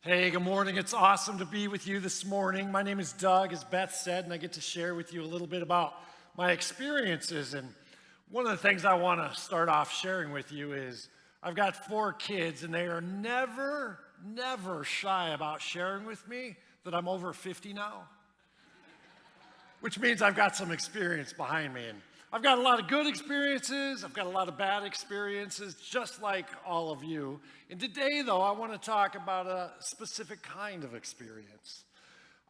Hey, good morning. It's awesome to be with you this morning. My name is Doug, as Beth said, and I get to share with you a little bit about my experiences. And one of the things I want to start off sharing with you is I've got 4 kids, and they are never shy about sharing with me that I'm over 50 now, which means I've got some experience behind me. And I've got a lot of good experiences. I've got a lot of bad experiences, just like all of you. And today, though, I want to talk about a specific kind of experience.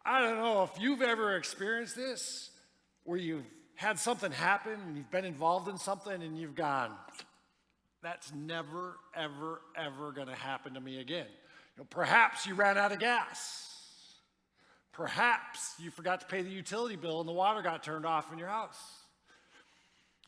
I don't know if you've ever experienced this, where you've had something happen and you've been involved in something and you've gone, that's never, ever going to happen to me again. Perhaps you ran out of gas. Perhaps you forgot to pay the utility bill and the water got turned off in your house.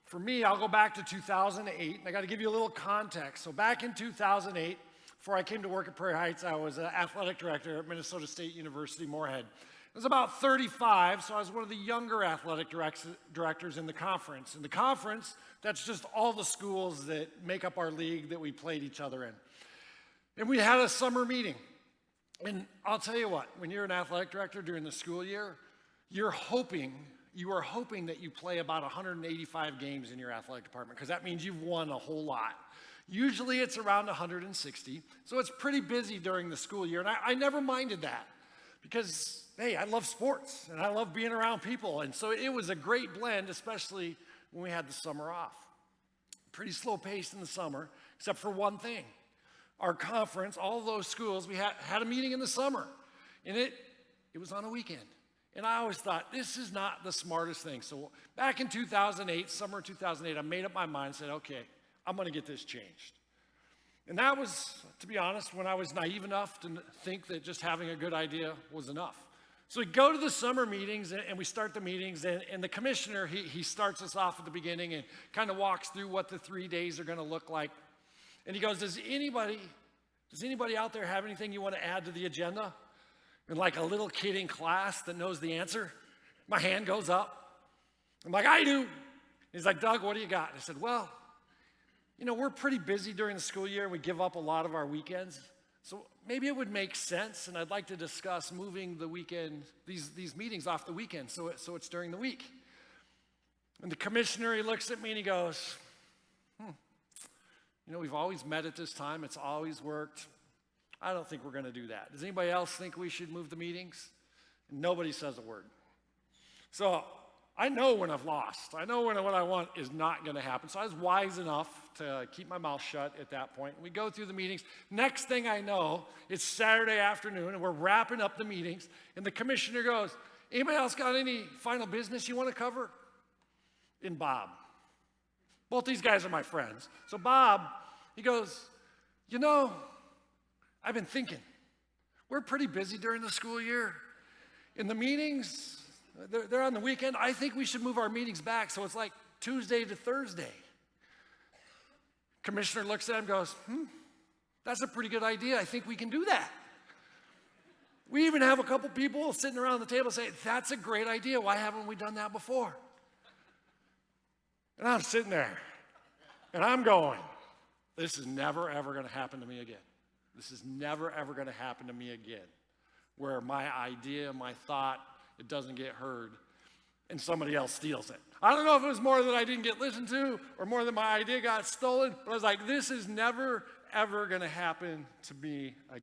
For me, I'll go back to 2008, and I got to give you a little context. So back in 2008, before I came to work at Prairie Heights, I was an athletic director at Minnesota State University, Moorhead. I was about 35, so I was one of the younger athletic directors in the conference. In the conference, that's just all the schools that make up our league that we played each other in. And we had a summer meeting. And I'll tell you what, when you're an athletic director during the school year, you are hoping that you play about 185 games in your athletic department, because that means you've won a whole lot. Usually it's around 160, so it's pretty busy during the school year, and I never minded that because, hey, I love sports, and I love being around people, and so it was a great blend, especially when we had the summer off. Pretty slow paced in the summer, except for one thing. Our conference, all those schools, we had a meeting in the summer, and it was on a weekend. And I always thought, this is not the smartest thing. So back in 2008, summer 2008, I made up my mind and said, okay, I'm going to get this changed. And that was, to be honest, when I was naive enough to think that just having a good idea was enough. So we go to the summer meetings, and we start the meetings, and the commissioner, he starts us off at the beginning and kind of walks through what the 3 days are going to look like. And he goes, does anybody out there have anything you want to add to the agenda? And like a little kid in class that knows the answer, my hand goes up. I'm like, I do. He's like, Doug, what do you got? I said, well, we're pretty busy during the school year, and we give up a lot of our weekends. So maybe it would make sense, and I'd like to discuss moving the weekend, these meetings off the weekend, so it's during the week. And the commissioner, he looks at me and he goes, we've always met at this time. It's always worked. I don't think we're going to do that. Does anybody else think we should move the meetings? Nobody says a word. So I know when I've lost. I know when what I want is not going to happen. So I was wise enough to keep my mouth shut at that point. We go through the meetings. Next thing I know, it's Saturday afternoon, and we're wrapping up the meetings. And the commissioner goes, anybody else got any final business you want to cover? And Bob. Both these guys are my friends. So Bob, he goes, I've been thinking, we're pretty busy during the school year. In the meetings, they're on the weekend. I think we should move our meetings back so it's like Tuesday to Thursday. Commissioner looks at him and goes, that's a pretty good idea. I think we can do that. We even have a couple people sitting around the table saying, that's a great idea. Why haven't we done that before? And I'm sitting there, and I'm going, this is never, ever going to happen to me again. This is never, ever going to happen to me again, where my idea, my thought, it doesn't get heard, and somebody else steals it. I don't know if it was more that I didn't get listened to or more that my idea got stolen, but I was like, this is never, ever going to happen to me again.